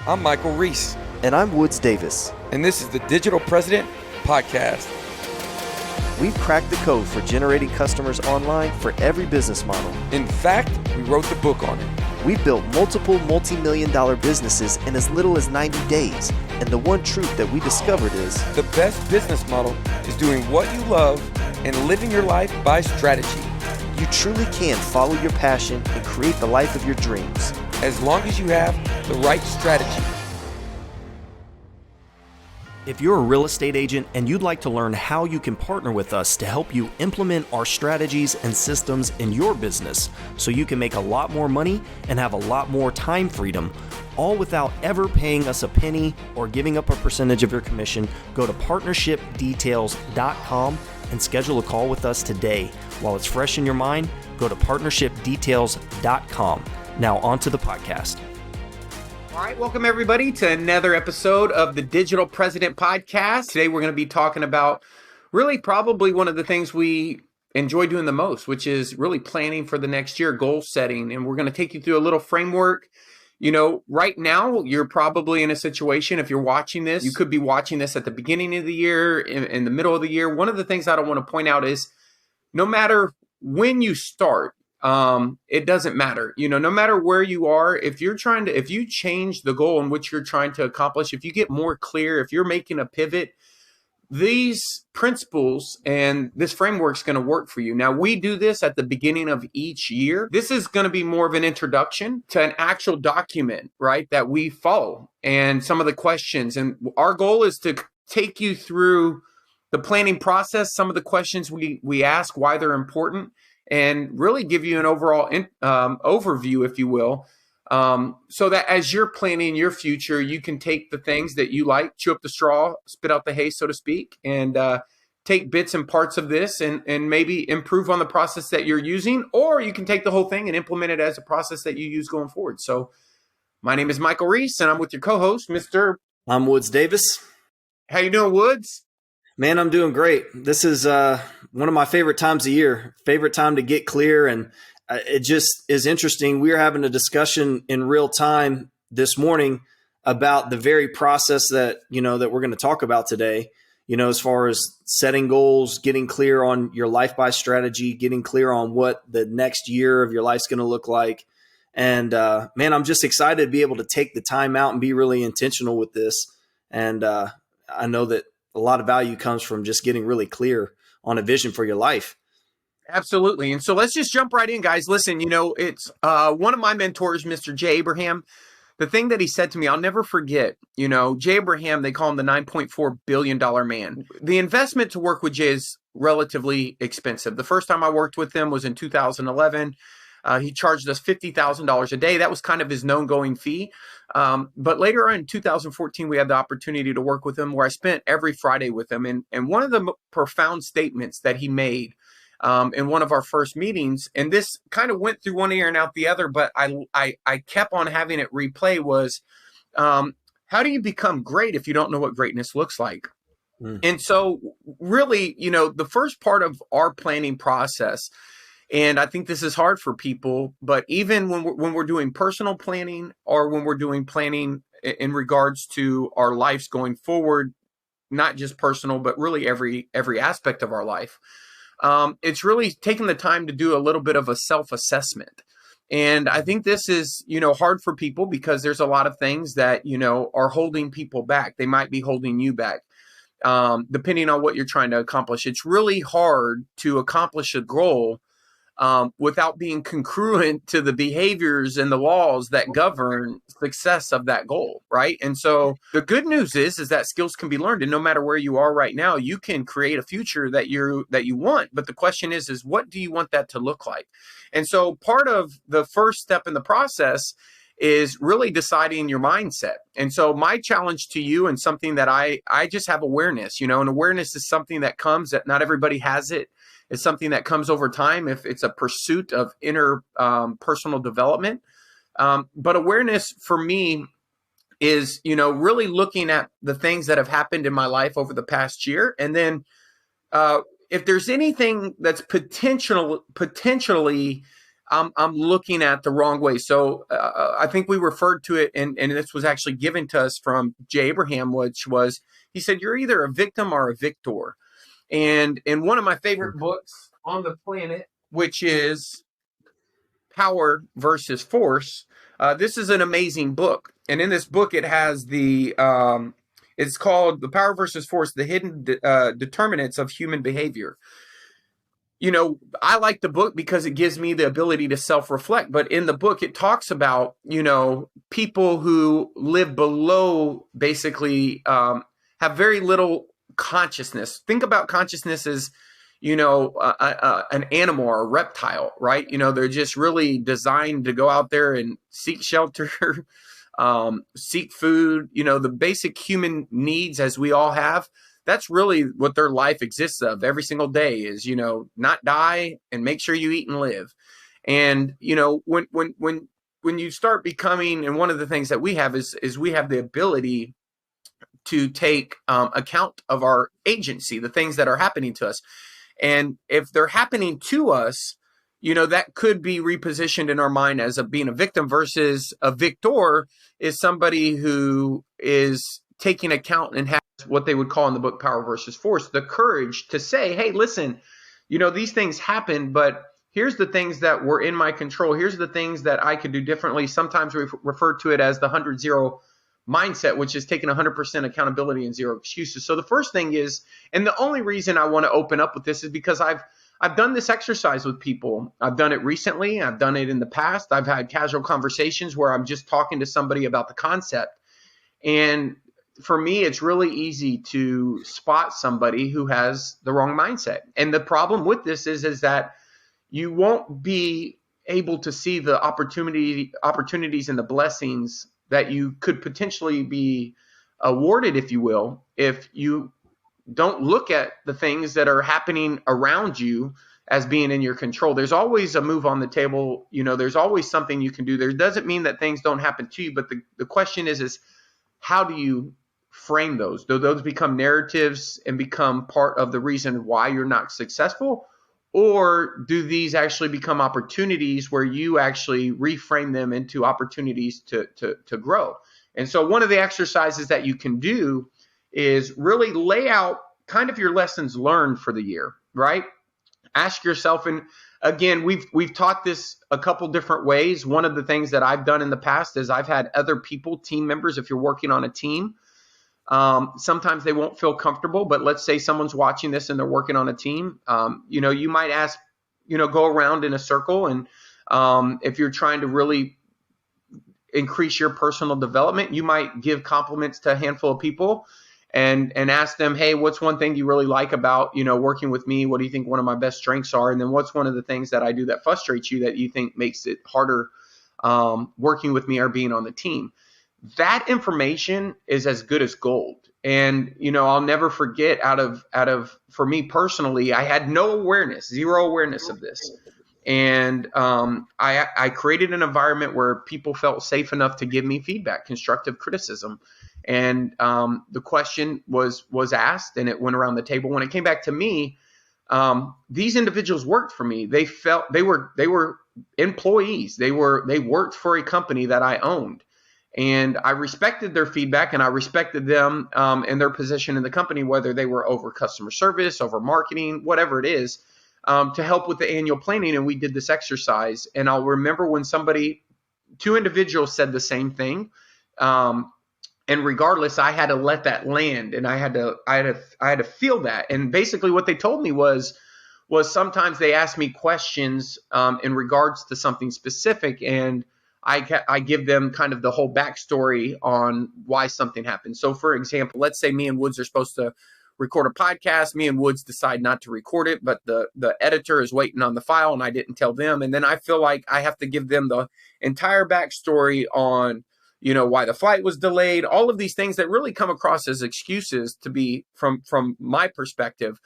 I'm Michael Reese. And I'm Woods Davis. And this is the Digital President Podcast. We've cracked the code for generating customers online for every business model. In fact, we wrote the book on it. We've built multiple multi-million-dollar businesses in as little as 90 days. And the one truth that we discovered is the best business model is doing what you love and living your life by strategy. You truly can follow your passion and create the life of your dreams, as long as you have the right strategy. If you're a real estate agent and you'd like to learn how you can partner with us to help you implement our strategies and systems in your business so you can make a lot more money and have a lot more time freedom, all without ever paying us a penny or giving up a percentage of your commission, go to partnershipdetails.com and schedule a call with us today. While it's fresh in your mind, go to partnershipdetails.com. Now on to the podcast. All right, welcome everybody to another episode of the Digital President Podcast. Today we're going to be talking about really probably one of the things we enjoy doing the most, which is really planning for the next year, goal setting. And we're going to take you through a little framework. You know, right now you're probably in a situation, if you're watching this, you could be watching this at the beginning of the year, in the middle of the year. One of the things I don't want to point out is no matter when you start, it doesn't matter, no matter where you are, if you change the goal in which you're trying to accomplish, if you get more clear, if you're making a pivot, these principles and this framework is going to work for you. Now, we do this at the beginning of each year. This is going to be more of an introduction to an actual document, right, that we follow and some of the questions. And our goal is to take you through the planning process, some of the questions we ask, why they're important, and really give you an overall overview, if you will, so that as you're planning your future, you can take the things that you like, chew up the straw, spit out the hay, so to speak, and take bits and parts of this and maybe improve on the process that you're using, or you can take the whole thing and implement it as a process that you use going forward. So my name is Michael Reese, and I'm with your co-host, I'm Woods Davis. How you doing, Woods? Man, I'm doing great. This is one of my favorite times of year, favorite time to get clear. And it just is interesting. We were having a discussion in real time this morning about the very process that we're going to talk about today, as far as setting goals, getting clear on your life by strategy, getting clear on what the next year of your life's going to look like. And man, I'm just excited to be able to take the time out and be really intentional with this. And I know that a lot of value comes from just getting really clear on a vision for your life. Absolutely. And so let's just jump right in, guys. Listen, it's one of my mentors, Mr. Jay Abraham. The thing that he said to me, I'll never forget, Jay Abraham, they call him the $9.4 billion man. The investment to work with Jay is relatively expensive. The first time I worked with him was in 2011. He charged us $50,000 a day. That was kind of his known going fee. But later on in 2014, we had the opportunity to work with him where I spent every Friday with him. And one of the profound statements that he made in one of our first meetings, and this kind of went through one ear and out the other, but I kept on having it replay was, how do you become great if you don't know what greatness looks like? And so really, the first part of our planning process, and I think this is hard for people, but even when we're doing personal planning or when we're doing planning in regards to our lives going forward, not just personal, but really every aspect of our life, it's really taking the time to do a little bit of a self-assessment. And I think this is, hard for people because there's a lot of things that, are holding people back. They might be holding you back, depending on what you're trying to accomplish. It's really hard to accomplish a goal without being congruent to the behaviors and the laws that govern success of that goal, right? And so the good news is that skills can be learned, and no matter where you are right now, you can create a future that you want. But the question is what do you want that to look like? And so part of the first step in the process is really deciding your mindset. And so my challenge to you, and something that I just have awareness, and awareness is something that comes, that not everybody has it. It's something that comes over time if it's a pursuit of inner personal development. But awareness for me is, really looking at the things that have happened in my life over the past year. And then if there's anything that's potentially I'm looking at the wrong way. So I think we referred to it, and this was actually given to us from Jay Abraham, which was, he said, you're either a victim or a victor. And in one of my favorite books on the planet, which is Power versus Force, this is an amazing book. And in this book, it has it's called The Power versus Force, the Hidden Determinants of Human Behavior. I like the book because it gives me the ability to self-reflect. But in the book, it talks about, people who live below, basically have very little consciousness. Think about consciousness as, an animal or a reptile, right? They're just really designed to go out there and seek shelter, seek food, the basic human needs as we all have. That's really what their life exists of every single day is, not die and make sure you eat and live. And, when you start becoming, and one of the things that we have is we have the ability to take account of our agency, the things that are happening to us. And if they're happening to us, that could be repositioned in our mind as being a victim, versus a victor is somebody who is taking account and has what they would call in the book Power versus Force, the courage to say, hey, listen, these things happen, but here's the things that were in my control. Here's the things that I could do differently. Sometimes we refer to it as the 100-0 mindset, which is taking 100% accountability and zero excuses. So the first thing is, and the only reason I want to open up with this is because I've done this exercise with people. I've done it recently. I've done it in the past. I've had casual conversations where I'm just talking to somebody about the concept. And for me, it's really easy to spot somebody who has the wrong mindset. And the problem with this is that you won't be able to see the opportunities and the blessings that you could potentially be awarded, if you will, if you don't look at the things that are happening around you as being in your control. There's always a move on the table. There's always something you can do. There doesn't mean that things don't happen to you, but the question is how do you frame those? Do those become narratives and become part of the reason why you're not successful? Or do these actually become opportunities where you actually reframe them into opportunities to grow? And so one of the exercises that you can do is really lay out kind of your lessons learned for the year, right? Ask yourself, and again, we've taught this a couple different ways. One of the things that I've done in the past is I've had other people, team members, if you're working on a team, sometimes they won't feel comfortable, but let's say someone's watching this and they're working on a team. You might ask, go around in a circle. And if you're trying to really increase your personal development, you might give compliments to a handful of people and ask them, hey, what's one thing you really like about, working with me? What do you think one of my best strengths are? And then what's one of the things that I do that frustrates you that you think makes it harder working with me or being on the team? That information is as good as gold. And, I'll never forget for me personally, I had zero awareness of this. And I created an environment where people felt safe enough to give me feedback, constructive criticism. And the question was asked and it went around the table. When it came back to me, these individuals worked for me. They felt they were employees. They worked for a company that I owned. And I respected their feedback and I respected them and their position in the company, whether they were over customer service, over marketing, whatever it is, to help with the annual planning. And we did this exercise. And I'll remember when two individuals said the same thing. And regardless, I had to let that land and I had to feel that. And basically what they told me was sometimes they asked me questions in regards to something specific, and I give them kind of the whole backstory on why something happened. So for example, let's say me and Woods are supposed to record a podcast. Me and Woods decide not to record it, but the editor is waiting on the file and I didn't tell them. And then I feel like I have to give them the entire backstory on, why the flight was delayed, all of these things that really come across as excuses to be from my perspective.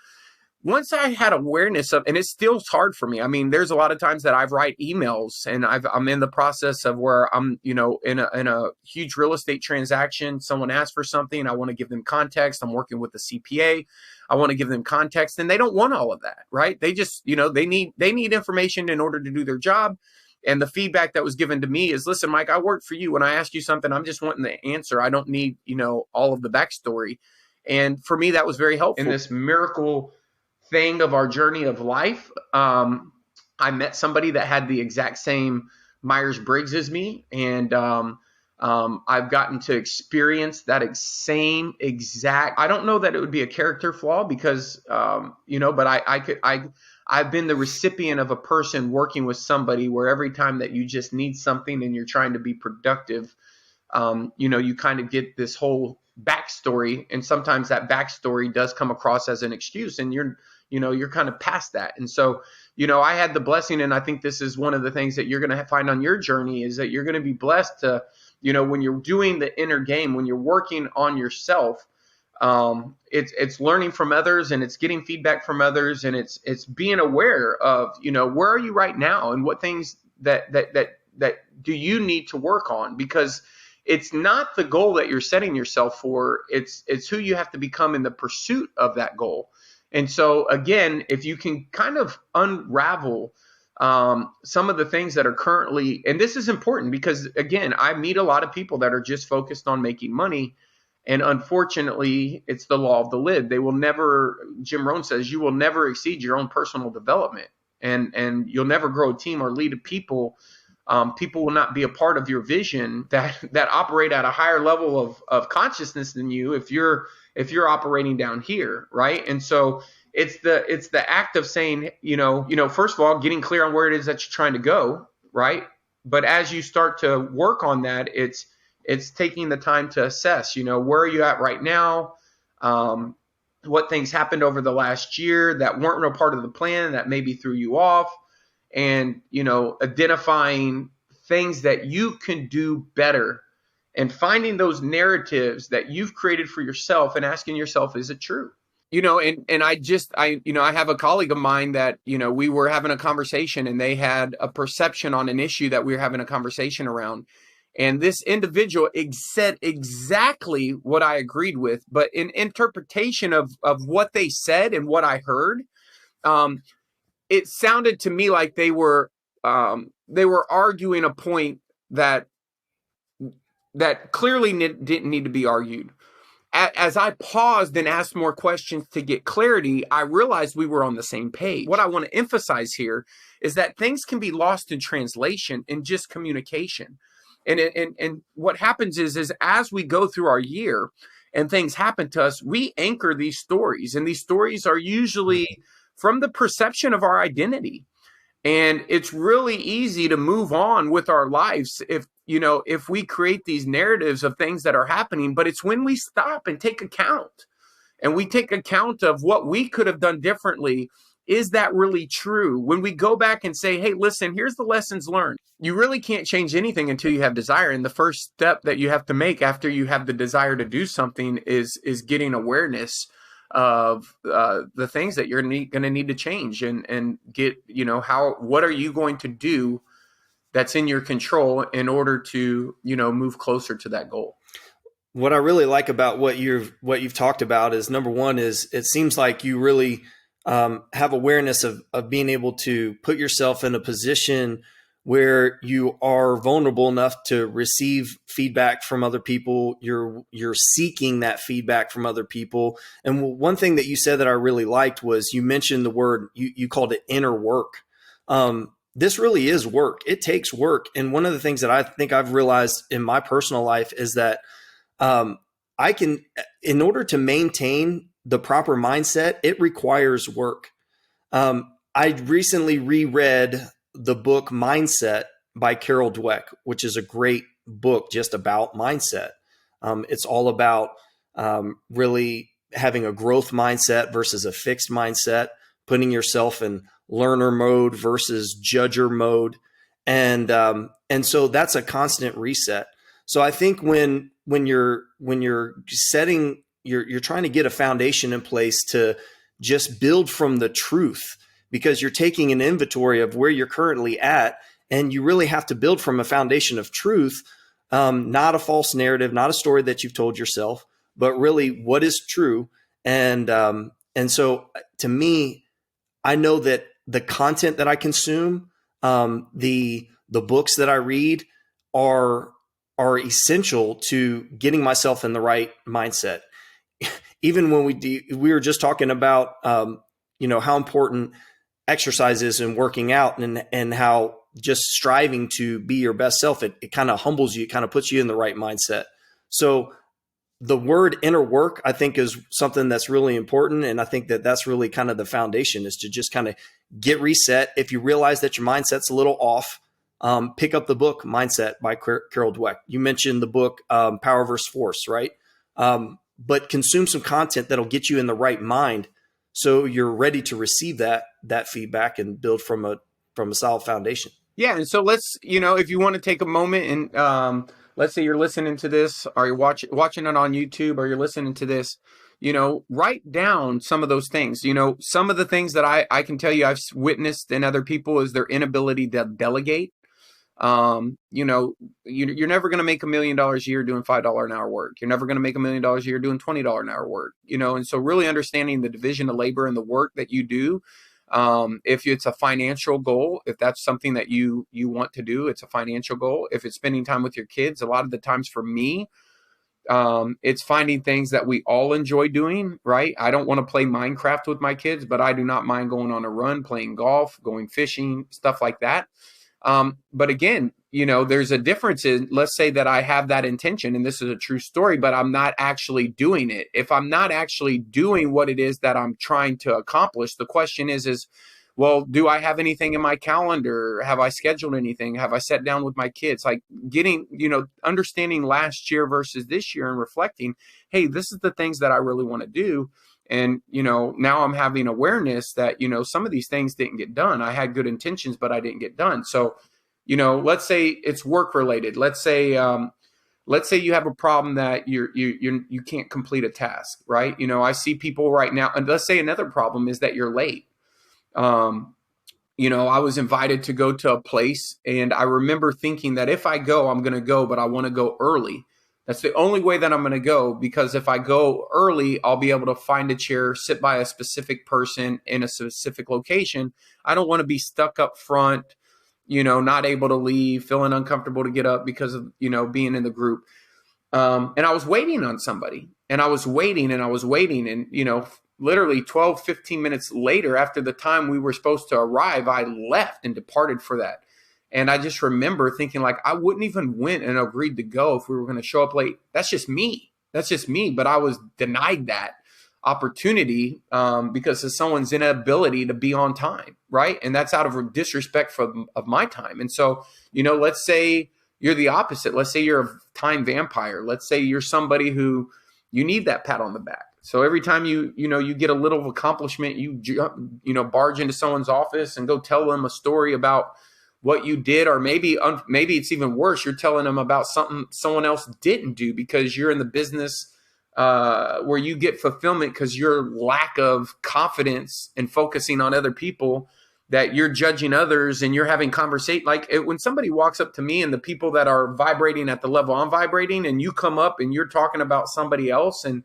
once I had awareness of, and it still hard for me. I mean, there's a lot of times that I write emails and I'm in the process of where I'm, in a huge real estate transaction. Someone asks for something. I want to give them context. I'm working with a CPA. I want to give them context, and they don't want all of that, right? They just, they need information in order to do their job. And the feedback that was given to me is, listen, Mike, I worked for you. When I ask you something, I'm just wanting the answer. I don't need, all of the backstory. And for me, that was very helpful. In this miracle thing of our journey of life, I met somebody that had the exact same Myers-Briggs as me, and I've gotten to experience that same exact. I don't know that it would be a character flaw because but I've been the recipient of a person working with somebody where every time that you just need something and you're trying to be productive, you kind of get this whole backstory, and sometimes that backstory does come across as an excuse, and you're kind of past that. And so, I had the blessing, and I think this is one of the things that you're going to find on your journey is that you're going to be blessed to, when you're doing the inner game, when you're working on yourself, it's learning from others, and it's getting feedback from others, and it's being aware of, where are you right now, and what things that do you need to work on, because it's not the goal that you're setting yourself for. It's who you have to become in the pursuit of that goal. And so again, if you can kind of unravel some of the things that are currently, and this is important because again, I meet a lot of people that are just focused on making money. And unfortunately, it's the law of the lid. They will never, Jim Rohn says, you will never exceed your own personal development, and you'll never grow a team or lead a people. People will not be a part of your vision that operate at a higher level of consciousness than you if you're operating down here, right? And so it's the act of saying, first of all, getting clear on where it is that you're trying to go, right? But as you start to work on that, it's taking the time to assess, where are you at right now? What things happened over the last year that weren't a part of the plan that maybe threw you off? And, identifying things that you can do better and finding those narratives that you've created for yourself and asking yourself, is it true? And I have a colleague of mine that, we were having a conversation and they had a perception on an issue that we were having a conversation around. And this individual said exactly what I agreed with, but in interpretation of what they said and what I heard, it sounded to me like they were arguing a point that clearly didn't need to be argued. As I paused and asked more questions to get clarity, I realized we were on the same page. What I want to emphasize here is that things can be lost in translation in just communication. And what happens is as we go through our year and things happen to us, we anchor these stories, and these stories are usually from the perception of our identity. And it's really easy to move on with our lives if we create these narratives of things that are happening, but it's when we stop and take account, and we take account of what we could have done differently. Is that really true? When we go back and say, hey, listen, here's the lessons learned. You really can't change anything until you have desire. And the first step that you have to make after you have the desire to do something is getting awareness of the things that you're going to need to change, and get, what are you going to do that's in your control in order to, move closer to that goal. What I really like about what you've talked about is, number one, is it seems like you really have awareness of being able to put yourself in a position where you are vulnerable enough to receive feedback from other people. You're seeking that feedback from other people. And one thing that you said that I really liked was you mentioned the word, you called it inner work. This really is work. It takes work. And one of the things that I think I've realized in my personal life is that I can, in order to maintain the proper mindset, it requires work. I recently reread the book Mindset by Carol Dweck, which is a great book just about mindset. It's all about really having a growth mindset versus a fixed mindset, putting yourself in learner mode versus judger mode. And so that's a constant reset. So I think when you're setting, you're trying to get a foundation in place to just build from the truth, because you're taking an inventory of where you're currently at. And you really have to build from a foundation of truth, not a false narrative, not a story that you've told yourself, but really what is true. And so to me, I know that the content that I consume, the books that I read are essential to getting myself in the right mindset. Even when we were just talking about, how important exercise is and working out, and how just striving to be your best self, it kind of humbles you, it kind of puts you in the right mindset. So the word inner work, I think, is something that's really important. And I think that that's really kind of the foundation, is to just kind of get reset. If you realize that your mindset's a little off, pick up the book Mindset by Carol Dweck. You mentioned the book Power versus Force, right? But consume some content that'll get you in the right mind, so you're ready to receive that feedback and build from a solid foundation. Yeah. And so let's, if you want to take a moment and let's say you're listening to this, or you're watching it on YouTube, or you're listening to this, write down some of those things. Some of the things that I can tell you I've witnessed in other people is their inability to delegate. You're never going to make $1 million a year doing $5 an hour work. You're never going to make $1 million a year doing $20 an hour work, and so really understanding the division of labor and the work that you do. If it's a financial goal, if that's something that you want to do, it's a financial goal. If it's spending time with your kids, a lot of the times for me, it's finding things that we all enjoy doing, right? I don't want to play Minecraft with my kids, but I do not mind going on a run, playing golf, going fishing, stuff like that. But again, there's a difference in, let's say that I have that intention, and this is a true story, but I'm not actually doing it. If I'm not actually doing what it is that I'm trying to accomplish, the question is, well, do I have anything in my calendar? Have I scheduled anything? Have I sat down with my kids? Like getting, understanding last year versus this year and reflecting, hey, this is the things that I really want to do. And, now I'm having awareness that, some of these things didn't get done. I had good intentions, but I didn't get done. So, let's say it's work related. Let's say you have a problem that you can't complete a task, right? I see people right now, and let's say another problem is that you're late. I was invited to go to a place, and I remember thinking that if I go, I'm going to go, but I want to go early. That's the only way that I'm going to go, because if I go early, I'll be able to find a chair, sit by a specific person in a specific location. I don't want to be stuck up front, not able to leave, feeling uncomfortable to get up because of, being in the group. And I was waiting on somebody, and I was waiting. And, literally 12, 15 minutes later, after the time we were supposed to arrive, I left and departed for that. And I just remember thinking, like, I wouldn't even went and agreed to go if we were going to show up late. That's just me. But I was denied that opportunity because of someone's inability to be on time, right? And that's out of disrespect of my time. And so, let's say you're the opposite. Let's say you're a time vampire. Let's say you're somebody who you need that pat on the back. So every time you get a little accomplishment, you barge into someone's office and go tell them a story about what you did, or maybe it's even worse. You're telling them about something someone else didn't do because you're in the business where you get fulfillment because your lack of confidence and focusing on other people, that you're judging others and you're having conversation. When somebody walks up to me and the people that are vibrating at the level I'm vibrating, and you come up and you're talking about somebody else and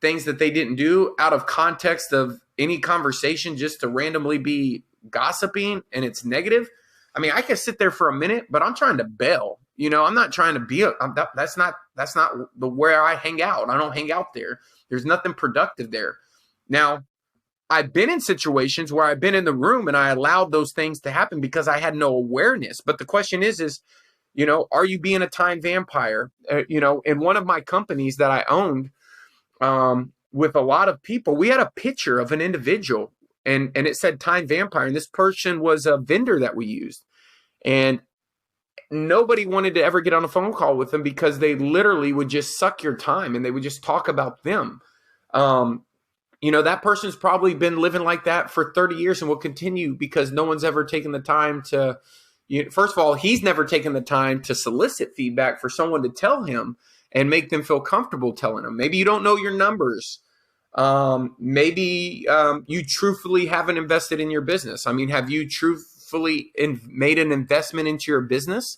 things that they didn't do out of context of any conversation, just to randomly be gossiping, and it's negative. I mean, I can sit there for a minute, but I'm trying to bail. I'm not trying to be that's not the where I hang out. I don't hang out there. There's nothing productive there. Now, I've been in situations where I've been in the room and I allowed those things to happen because I had no awareness. But the question is, are you being a time vampire? In one of my companies that I owned, with a lot of people, we had a picture of an individual, and it said time vampire. And this person was a vendor that we used. And nobody wanted to ever get on a phone call with them because they literally would just suck your time and they would just talk about them. That person's probably been living like that for 30 years and will continue because no one's ever taken the time to, first of all, he's never taken the time to solicit feedback for someone to tell him and make them feel comfortable telling them. Maybe you don't know your numbers. Maybe you truthfully haven't invested in your business. I mean, have you truthfully made an investment into your business?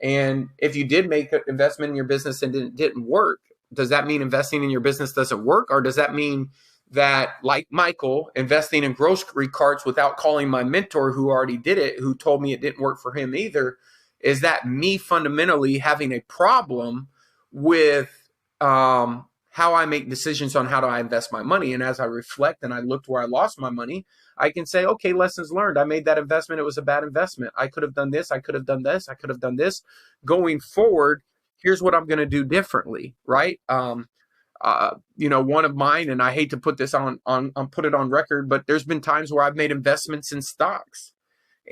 And if you did make an investment in your business and it didn't work, does that mean investing in your business doesn't work? Or does that mean that, like Michael, investing in grocery carts without calling my mentor who already did it, who told me it didn't work for him either, is that me fundamentally having a problem with how I make decisions on how do I invest my money? And as I reflect and I looked where I lost my money, I can say, okay, lessons learned. I made that investment. It was a bad investment. I could have done this. I could have done this. I could have done this. Going forward, here's what I'm going to do differently, right? One of mine, and I hate to put this on put it on record, but there's been times where I've made investments in stocks,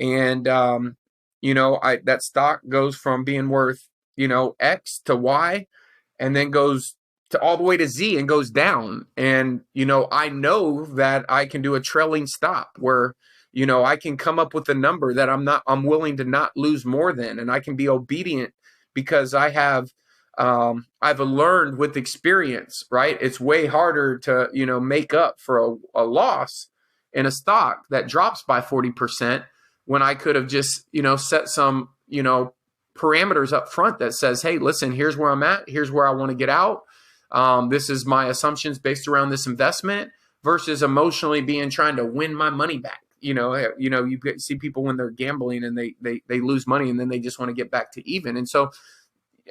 and that stock goes from being worth X to Y, and then goes to all the way to Z and goes down. And I know that I can do a trailing stop where I can come up with a number that I'm willing to not lose more than, and I can be obedient because I've learned with experience, right? It's way harder to, make up for a loss in a stock that drops by 40% when I could have just, set some, parameters up front that says, hey, listen, here's where I'm at. Here's where I want to get out. This is my assumptions based around this investment versus emotionally trying to win my money back. You see people when they're gambling and they lose money and then they just want to get back to even. And so,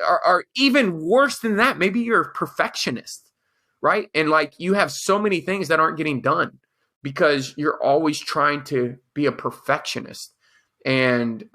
are even worse than that. Maybe you're a perfectionist, right? And like you have so many things that aren't getting done because you're always trying to be a perfectionist. And,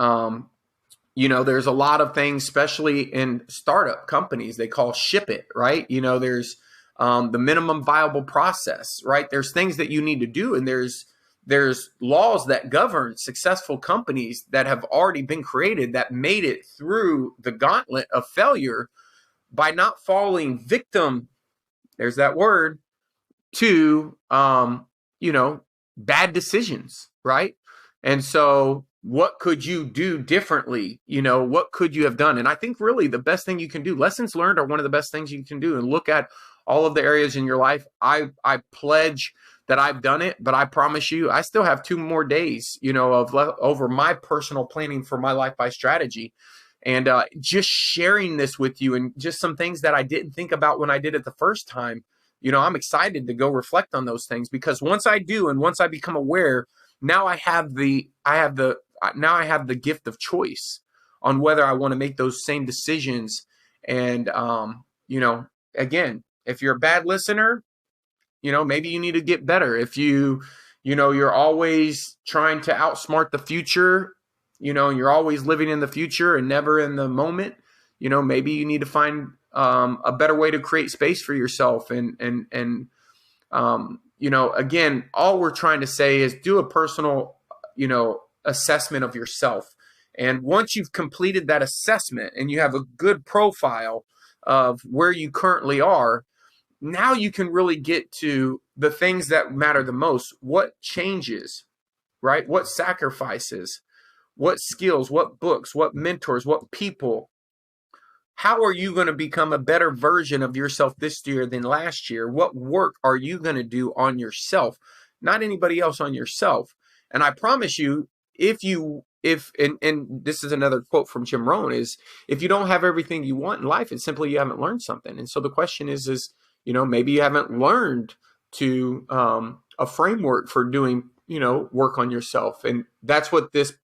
there's a lot of things, especially in startup companies, they call ship it, right? There's the minimum viable process, right? There's things that you need to do. And there's laws that govern successful companies that have already been created that made it through the gauntlet of failure by not falling victim, there's that word, to, bad decisions, right? And so what could you do differently? What could you have done? And I think really the best thing you can do, lessons learned are one of the best things you can do, and look at all of the areas in your life. I pledge that I've done it, but I promise you, I still have 2 more days, over my personal planning for my life by strategy. And just sharing this with you and just some things that I didn't think about when I did it the first time, I'm excited to go reflect on those things, because once I do, and once I become aware, now I have the gift of choice on whether I want to make those same decisions. And, again, if you're a bad listener, maybe you need to get better. If you're always trying to outsmart the future, and you're always living in the future and never in the moment, maybe you need to find a better way to create space for yourself. And again, all we're trying to say is do a personal, assessment of yourself. And once you've completed that assessment and you have a good profile of where you currently are, now you can really get to the things that matter the most. What changes, right? What sacrifices, what skills, what books, what mentors, what people. How are you going to become a better version of yourself this year than last year? What work are you going to do on yourself, not anybody else, on yourself? And I promise you, and this is another quote from Jim Rohn, is if you don't have everything you want in life, it's simply you haven't learned something. And so the question is, maybe you haven't learned to a framework for doing, work on yourself. And that's what this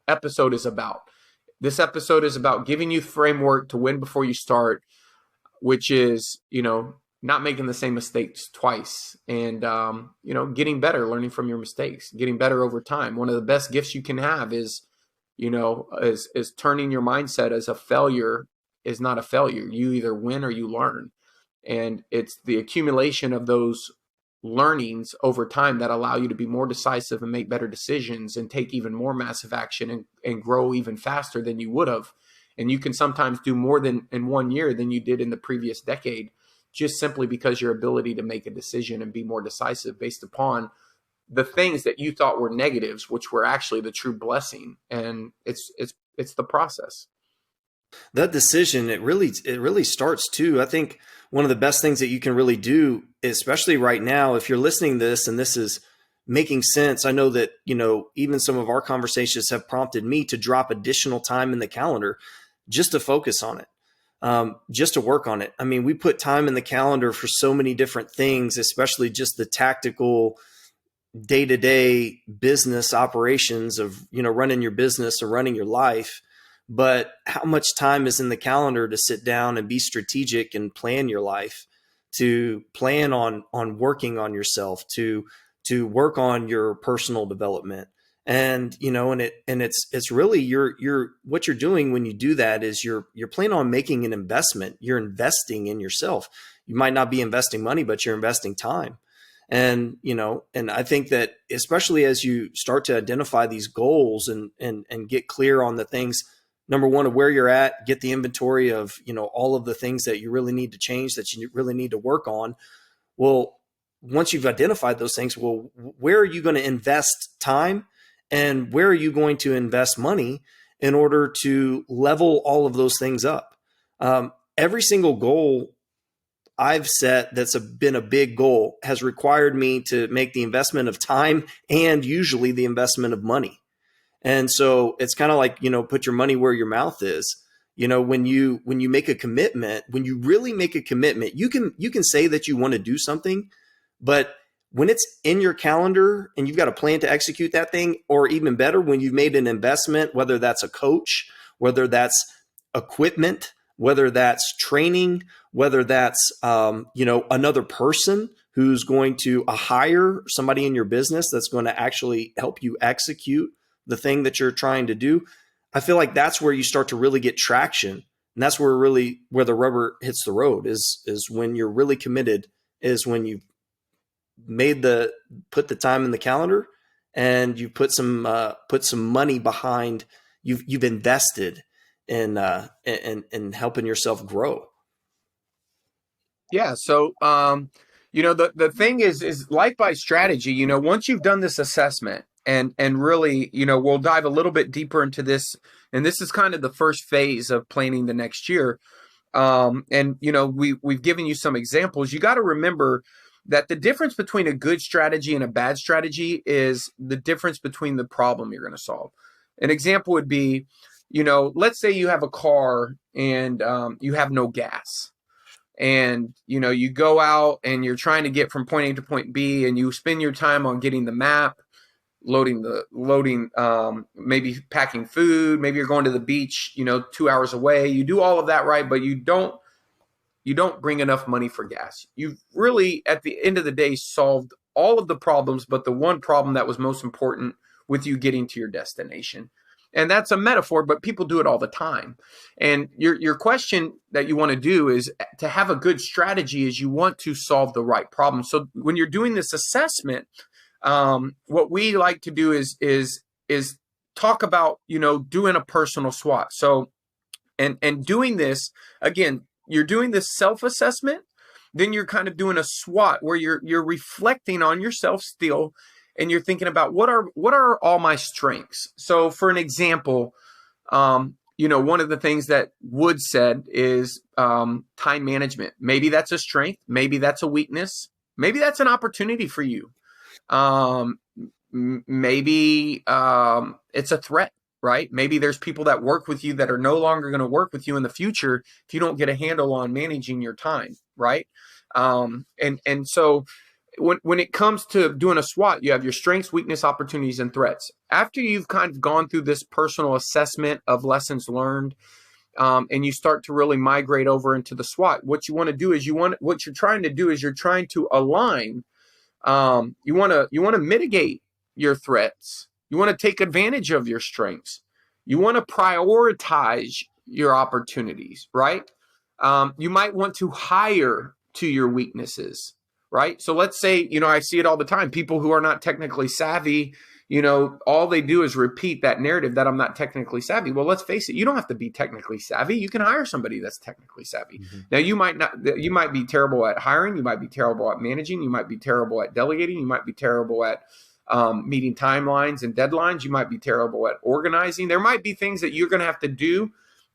episode is about. This episode is about giving you framework to win before you start, which is, not making the same mistakes twice, and, getting better, learning from your mistakes, getting better over time. One of the best gifts you can have is turning your mindset as a failure is not a failure. You either win or you learn. And it's the accumulation of those learnings over time that allow you to be more decisive and make better decisions and take even more massive action and grow even faster than you would have. And you can sometimes do more than in 1 year than you did in the previous decade, just simply because your ability to make a decision and be more decisive based upon the things that you thought were negatives, which were actually the true blessing. And it's the process. That decision, it really starts too. I think one of the best things that you can really do, especially right now, if you're listening to this and this is making sense, I know that, even some of our conversations have prompted me to drop additional time in the calendar just to focus on it, just to work on it. I mean, we put time in the calendar for so many different things, especially just the tactical day-to-day business operations of, running your business or running your life. But how much time is in the calendar to sit down and be strategic and plan your life, to plan on working on yourself, to work on your personal development? And it's really you're what you're doing when you do that is you're planning on making an investment. You're investing in yourself. You might not be investing money, but you're investing time. And I think that especially as you start to identify these goals and get clear on the things, number one, of where you're at, get the inventory of, all of the things that you really need to change, that you really need to work on. Well, once you've identified those things, well, where are you going to invest time and where are you going to invest money in order to level all of those things up? Every single goal I've set that's been a big goal has required me to make the investment of time and usually the investment of money. And so it's kind of like, put your money where your mouth is. When you make a commitment, when you really make a commitment, you can say that you want to do something, but when it's in your calendar and you've got a plan to execute that thing, or even better, when you've made an investment, whether that's a coach, whether that's equipment, whether that's training, whether that's, another person who's going to hire somebody in your business that's going to actually help you execute the thing that you're trying to do. I feel like that's where you start to really get traction. And that's where the rubber hits the road is when you're really committed, is when you put the time in the calendar and you put some money behind, you've invested in helping yourself grow. Yeah. So, the thing is life by strategy. Once you've done this assessment and really, we'll dive a little bit deeper into this. And this is kind of the first phase of planning the next year. We've given you some examples. You got to remember that the difference between a good strategy and a bad strategy is the difference between the problem you're going to solve. An example would be, let's say you have a car and you have no gas. And, you go out and you're trying to get from point A to point B, and you spend your time on getting the map, loading, maybe packing food, maybe you're going to the beach, 2 hours away. You do all of that right, but you don't bring enough money for gas. You've really, at the end of the day, solved all of the problems, but the one problem that was most important with you getting to your destination. And that's a metaphor, but people do it all the time. And your question that you want to do is to have a good strategy is you want to solve the right problem. So when you're doing this assessment, what we like to do is talk about, doing a personal SWOT. So, and doing this, again, you're doing this self-assessment, then you're kind of doing a SWOT where you're reflecting on yourself still, and you're thinking about what are all my strengths. So for an example, one of the things that Wood said is time management. Maybe that's a strength. Maybe that's a weakness. Maybe that's an opportunity for you. Maybe it's a threat, right? Maybe there's people that work with you that are no longer going to work with you in the future if you don't get a handle on managing your time, right? And so when it comes to doing a SWOT, you have your strengths, weakness, opportunities, and threats. After you've kind of gone through this personal assessment of lessons learned, and you start to really migrate over into the SWOT, what you want to do is what you're trying to do is you're trying to align. You want to mitigate your threats. You want to take advantage of your strengths. You want to prioritize your opportunities, right? You might want to hire to your weaknesses, right? So let's say, I see it all the time. People who are not technically savvy, all they do is repeat that narrative that I'm not technically savvy. Well, let's face it, you don't have to be technically savvy. You can hire somebody that's technically savvy. Mm-hmm. Now, you might be terrible at hiring. You might be terrible at managing. You might be terrible at delegating. You might be terrible at meeting timelines and deadlines. You might be terrible at organizing. There might be things that you're going to have to do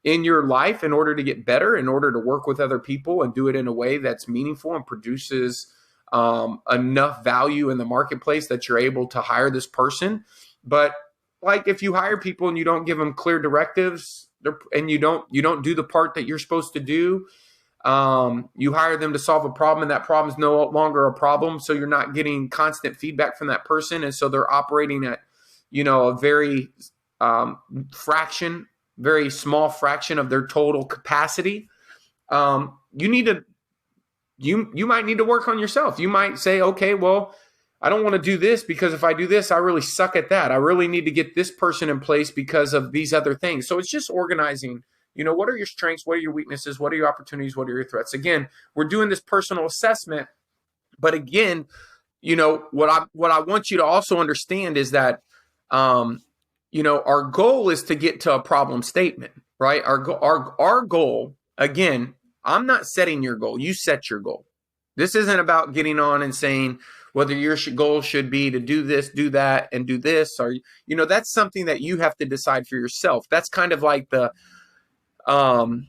in your life in order to get better, in order to work with other people and do it in a way that's meaningful and produces enough value in the marketplace that you're able to hire this person. But like if you hire people and you don't give them clear directives and you don't do the part that you're supposed to do, you hire them to solve a problem and that problem is no longer a problem. So you're not getting constant feedback from that person. And so they're operating at, a very very small fraction of their total capacity. You might need to work on yourself. You might say, okay, well, I don't want to do this because if I do this, I really suck at that. I really need to get this person in place because of these other things. So it's just organizing, what are your strengths? What are your weaknesses? What are your opportunities? What are your threats? Again, we're doing this personal assessment, but again, what I want you to also understand is that, our goal is to get to a problem statement, right? Our goal, again, I'm not setting your goal. You set your goal. This isn't about getting on and saying whether your goal should be to do this, do that, and do this, or, that's something that you have to decide for yourself. That's kind of like the, and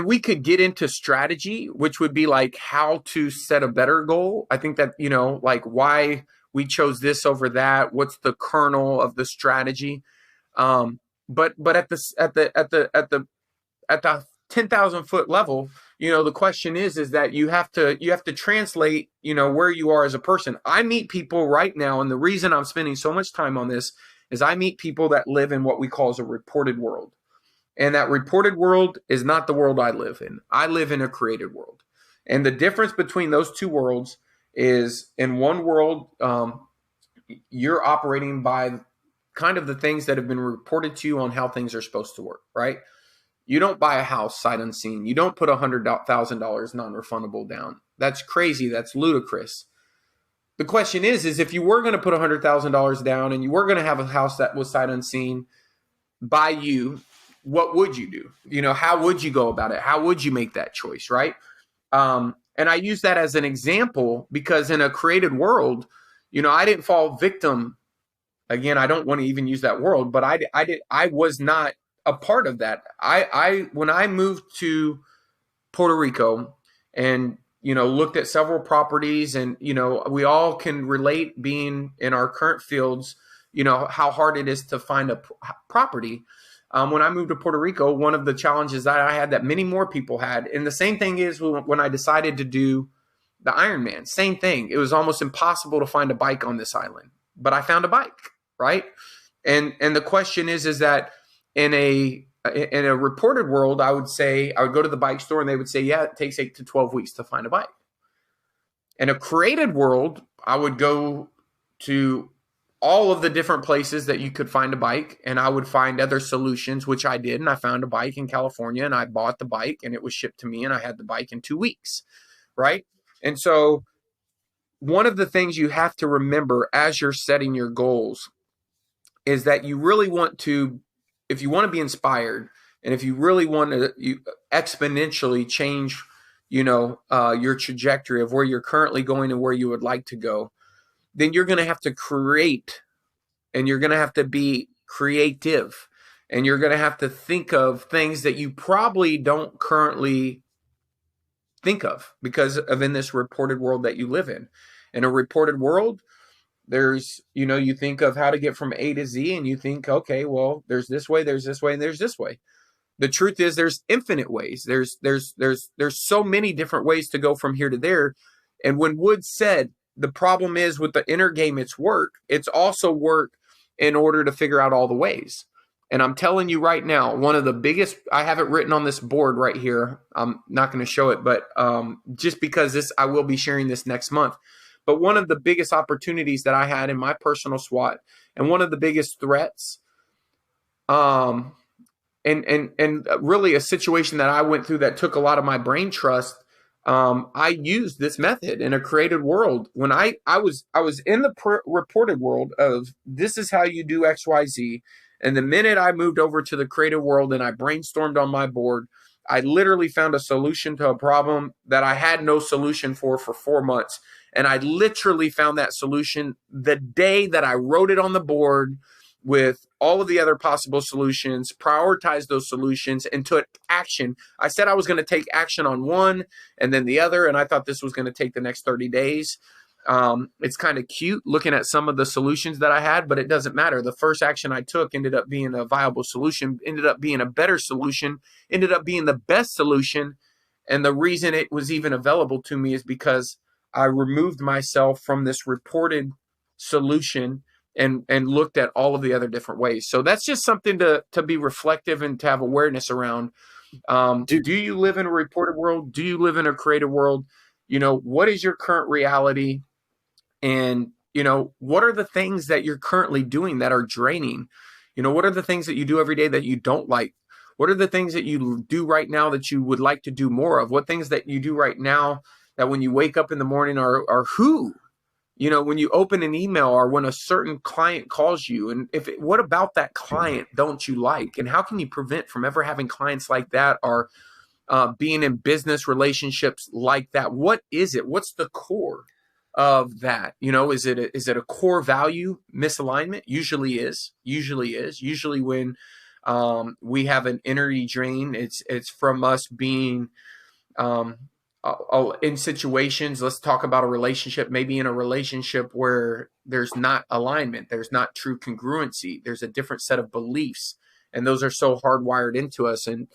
we could get into strategy, which would be like how to set a better goal. I think that, like why we chose this over that, what's the kernel of the strategy. But at the 10,000 foot level, the question is that you have to translate, where you are as a person. I meet people right now. And the reason I'm spending so much time on this is I meet people that live in what we call as a reported world. And that reported world is not the world I live in. I live in a created world. And the difference between those two worlds is in one world, you're operating by kind of the things that have been reported to you on how things are supposed to work, right? You don't buy a house sight unseen. You don't put $100,000 non-refundable down. That's crazy. That's ludicrous. The question is if you were going to put $100,000 down and you were going to have a house that was sight unseen by you, what would you do? How would you go about it? How would you make that choice, right? And I use that as an example because in a created world, I didn't fall victim. Again, I don't want to even use that word, but I was not a part of that. When I moved to Puerto Rico and, looked at several properties and, we all can relate being in our current fields, how hard it is to find a property. When I moved to Puerto Rico, one of the challenges that I had that many more people had, and the same thing is when I decided to do the Ironman, same thing. It was almost impossible to find a bike on this island, but I found a bike, right? And the question is that in a reported world, I would go to the bike store and they would say, yeah, it takes 8 to 12 weeks to find a bike. In a created world, I would go to all of the different places that you could find a bike and I would find other solutions, which I did. And I found a bike in California and I bought the bike and it was shipped to me and I had the bike in 2 weeks, right? And so one of the things you have to remember as you're setting your goals is that you really want to, if you want to be inspired and if you really want to exponentially change, your trajectory of where you're currently going and where you would like to go, then you're going to have to create and you're going to have to be creative and you're going to have to think of things that you probably don't currently think of because of in this reported world that you live in. In a reported world, there's, you think of how to get from A to Z and you think, okay, well, there's this way, there's this way, and there's this way. The truth is there's infinite ways. There's so many different ways to go from here to there. And when Wood said, the problem is with the inner game, it's work. It's also work in order to figure out all the ways. And I'm telling you right now, one of the biggest, I have it written on this board right here. I'm not going to show it, but just because I will be sharing this next month. But one of the biggest opportunities that I had in my personal SWOT and one of the biggest threats, and really a situation that I went through that took a lot of my brain trust. I used this method in a created world when I was in the reported world of this is how you do X, Y, Z. And the minute I moved over to the creative world and I brainstormed on my board, I literally found a solution to a problem that I had no solution for 4 months. And I literally found that solution the day that I wrote it on the board with all of the other possible solutions, prioritize those solutions, and took action. I said I was going to take action on one and then the other, and I thought this was going to take the next 30 days. It's kind of cute looking at some of the solutions that I had, but it doesn't matter. The first action I took ended up being a viable solution, ended up being a better solution, ended up being the best solution. And the reason it was even available to me is because I removed myself from this reported solution and looked at all of the other different ways. So that's just something to be reflective and to have awareness around. Do you live in a reported world? Do you live in a creative world? What is your current reality? And, what are the things that you're currently doing that are draining? What are the things that you do every day that you don't like? What are the things that you do right now that you would like to do more of? What things that you do right now that when you wake up in the morning are who? When you open an email or when a certain client calls you, and what about that client don't you like? And how can you prevent from ever having clients like that or being in business relationships like that? What is it? What's the core of that? Is it a core value misalignment? Usually is. Usually when we have an energy drain, it's from us being in situations. Let's talk about a relationship, maybe in a relationship where there's not alignment, there's not true congruency, there's a different set of beliefs, and those are so hardwired into us. And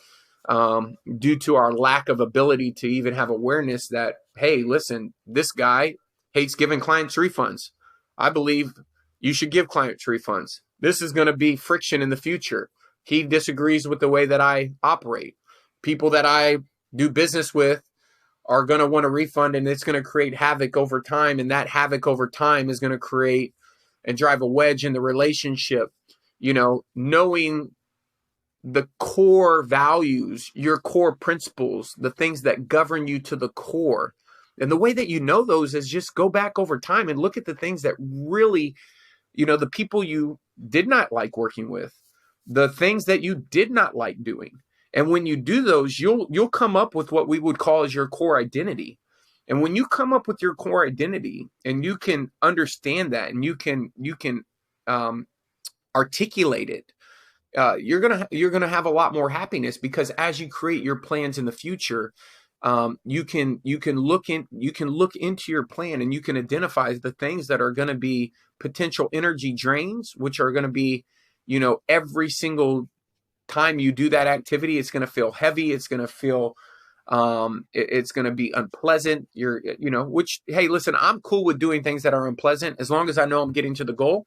due to our lack of ability to even have awareness that, hey, listen, this guy hates giving clients refunds. I believe you should give clients refunds. This is going to be friction in the future. He disagrees with the way that I operate. People that I do business with are going to want a refund, and it's going to create havoc over time. And that havoc over time is going to create and drive a wedge in the relationship. Knowing the core values, your core principles, the things that govern you to the core. And the way that you know those is just go back over time and look at the things that really, the people you did not like working with, the things that you did not like doing. And when you do those, you'll come up with what we would call as your core identity. And when you come up with your core identity and you can understand that and you can articulate it, you're gonna have a lot more happiness, because as you create your plans in the future, you can look into your plan and you can identify the things that are going to be potential energy drains, which are going to be, every single time you do that activity, it's going to feel heavy. It's going to feel, it's going to be unpleasant. Which, hey, listen, I'm cool with doing things that are unpleasant as long as I know I'm getting to the goal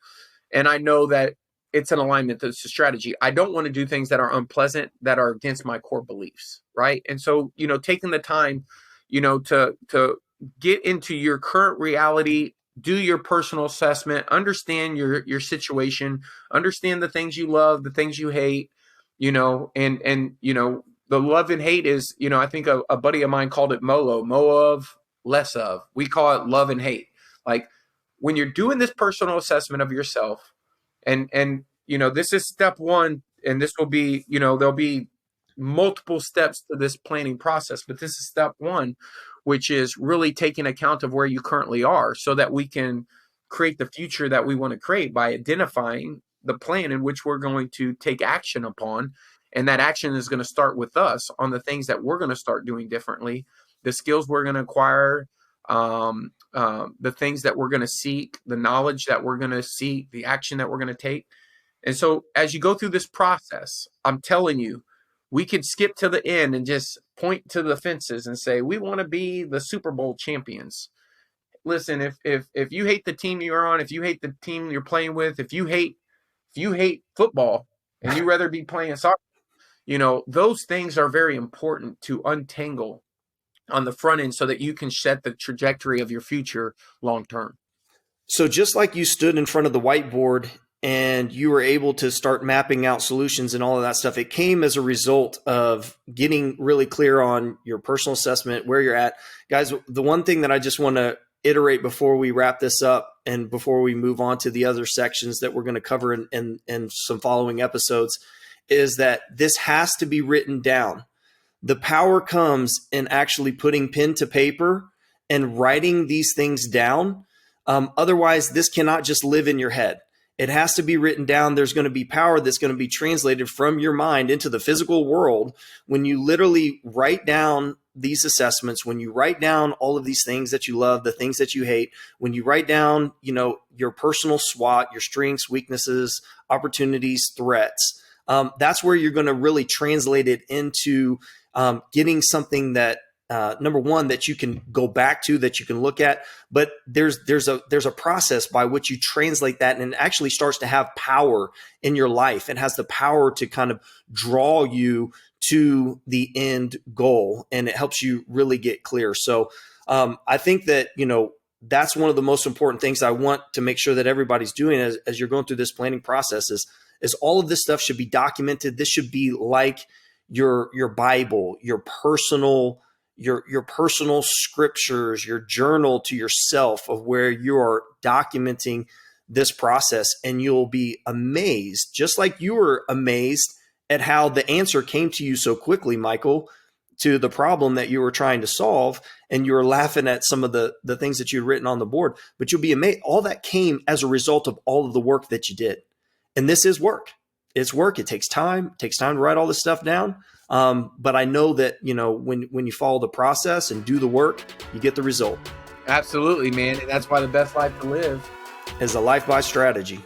and I know that it's an alignment. That's a strategy. I don't want to do things that are unpleasant, that are against my core beliefs. Right. And so, taking the time, to get into your current reality, do your personal assessment, understand your situation, understand the things you love, the things you hate, and the love and hate is, I think a buddy of mine called it MOLO, more of, less of. We call it love and hate. Like when you're doing this personal assessment of yourself, and this is step one, and this will be, there'll be multiple steps to this planning process, but this is step one, which is really taking account of where you currently are so that we can create the future that we want to create by identifying the plan in which we're going to take action upon. And that action is going to start with us on the things that we're going to start doing differently, the skills we're going to acquire, the things that we're going to seek, the knowledge that we're going to seek, the action that we're going to take. And so as you go through this process, I'm telling you, we could skip to the end and just point to the fences and say, we want to be the Super Bowl champions. Listen, if you hate the team you're on, if you hate the team you're playing with, if you hate football and you rather be playing soccer, those things are very important to untangle on the front end so that you can set the trajectory of your future long term. So just like you stood in front of the whiteboard and you were able to start mapping out solutions and all of that stuff, it came as a result of getting really clear on your personal assessment, where you're at. Guys, the one thing that I just want to iterate before we wrap this up and before we move on to the other sections that we're going to cover in some following episodes is that this has to be written down. The power comes in actually putting pen to paper and writing these things down. Otherwise, this cannot just live in your head. It has to be written down. There's going to be power that's going to be translated from your mind into the physical world when you literally write down these assessments, when you write down all of these things that you love, the things that you hate, when you write down, your personal SWOT, your strengths, weaknesses, opportunities, threats. That's where you're going to really translate it into getting something that, number one, that you can go back to, that you can look at. But there's a process by which you translate that, and it actually starts to have power in your life. It has the power to kind of draw you to the end goal, and it helps you really get clear. So I think that, that's one of the most important things I want to make sure that everybody's doing as you're going through this planning process is all of this stuff should be documented. This should be like your Bible, your personal scriptures, your journal to yourself of where you are documenting this process. And you'll be amazed, just like you were amazed at how the answer came to you so quickly, Michael, to the problem that you were trying to solve. And you were laughing at some of the things that you'd written on the board, but you'll be amazed. All that came as a result of all of the work that you did. And this is work. It's work. It takes time. It takes time to write all this stuff down. But I know that, when you follow the process and do the work, you get the result. Absolutely, man. And that's why the best life to live is a life by strategy.